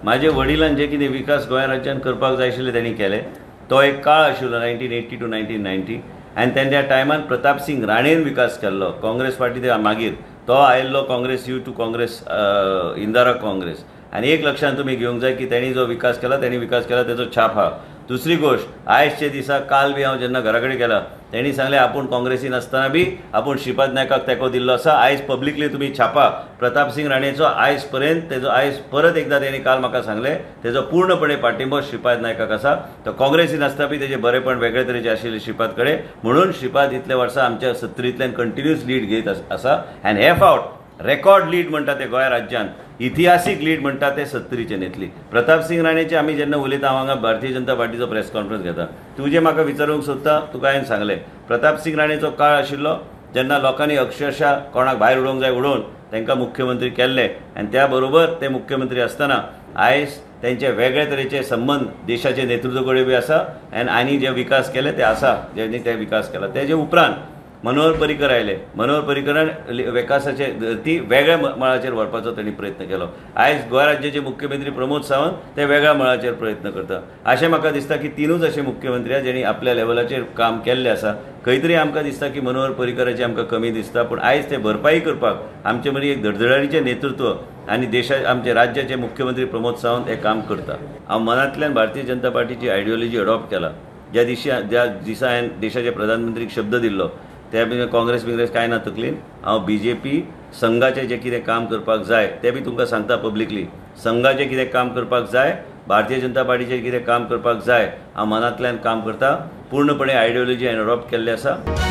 माझ्या वडिलांनी जे कितें विकास गोंय राज्यान करपाक जाय आशिल्लें त्यांनी केले। तो एक काळ आशिल्लो 1980 to 1990 आनी त्या टायमान प्रताप सिंग राणेन विकास केल्लो। काँग्रेस पार्टी ते मागीर तो आयिल्लो काँग्रेस यू टू काँग्रेस इंदिरा काँग्रेस। आनी एक लक्षांत तुमी घेवंक जाय की त्यांनी जो विकास केला तेजो छाप हा। दुसरी गोष्ट आयजचे दिसा काल बी हांव जेन्ना घरा कडेन गेला त्यांनी सांगले आपूण काँग्रेसीन आसतना बी आपूण श्रीपाद नायकाक तेंको दिल्लो आसा। आयज पब्लिकली तुमी छापा प्रताप सिंग राणेचो आयज पर्यंत तेजो आयज परत एकदा त्यांनी काल म्हाका सांगले तेजो पूर्णपणे पाठिंबो श्रीपाद नायकाक आसा। तो काँग्रेसीन आसतना बी तेजे बरेपण वेगळे तरेचे आशिल्ले श्रीपाद कडेन, म्हणून श्रीपाद इतले वर्सां आमच्या सत्तरींतल्यान कंटिन्यूअस लीड घेत आसा। आनी हे फावट रेकॉर्ड लीड म्हणटा ते गोंय राज्यान, इतिहासीक लीड म्हणटा ते सत्तरीचे नेतली। प्रताप सिंग राणेचे आमी जेन्ना उलयता हांगा भारतीय जनता पार्टीचो प्रेस कॉन्फरन्स घेता तुजें म्हाका विचारूंक सोदता, तुका हांवें सांगलें प्रताप सिंग राणेचो काळ आशिल्लो जेन्ना लोकांनी अक्षरशः कोणाक भायर उडोवंक जाय उडोवन तांकां मुख्यमंत्री केल्ले आनी त्या बरोबर ते मुख्यमंत्री आसतना आयज त्यांचे वेगळे तरेचे संबंध देशाचे नेतृत्व कडेन बी आसा आनी जे विकास केले ते आसा, ज्यांनी ते विकास केला। तेजे उपरांत मनोहर पर्रीकर आयले। मनोहर पर्रीकरान विकासाचे ती वेगळ्या मळाचेर व्हरपाचो तांणी प्रयत्न केलो। आयज गोंय राज्याचे मुख्यमंत्री प्रमोद सावंत ते वेगळ्या मळाचेर प्रयत्न करता। अशें म्हाका दिसता की तिनूच अशे मुख्यमंत्री जेणी आपल्या लेवलाचेर काम केल्लें आसा। खंय तरी आमकां दिसता की मनोहर पर्रीकराची आमकां कमी दिसता, पूण आयज ते भरपाई करपाक आमचे मदीं एक धडधडाडीचें नेतृत्व आनी आमचे राज्याचे मुख्यमंत्री प्रमोद सावंत हे काम करता। हांव मनांतल्यान भारतीय जनता पार्टीची आयडियोलॉजी अडॉप्ट केला। ज्या दिसा हांवें देशाच्या प्रधानमंत्रीक शब्द दिल्लो त्या बी काँग्रेस कांय ना तकलीन। हांव बीजेपी संघाचे जे कितें काम करपाक जाय ते बी तुमकां सांगता पब्लिकली। संघाचे कितें काम करपाक जाय, भारतीय जनता पार्टीचे कितें काम करपाक जाय, हांव मनांतल्यान काम करता। पूर्णपणे आयडियोलॉजी हांवें अडॉप्ट केल्ली आसा।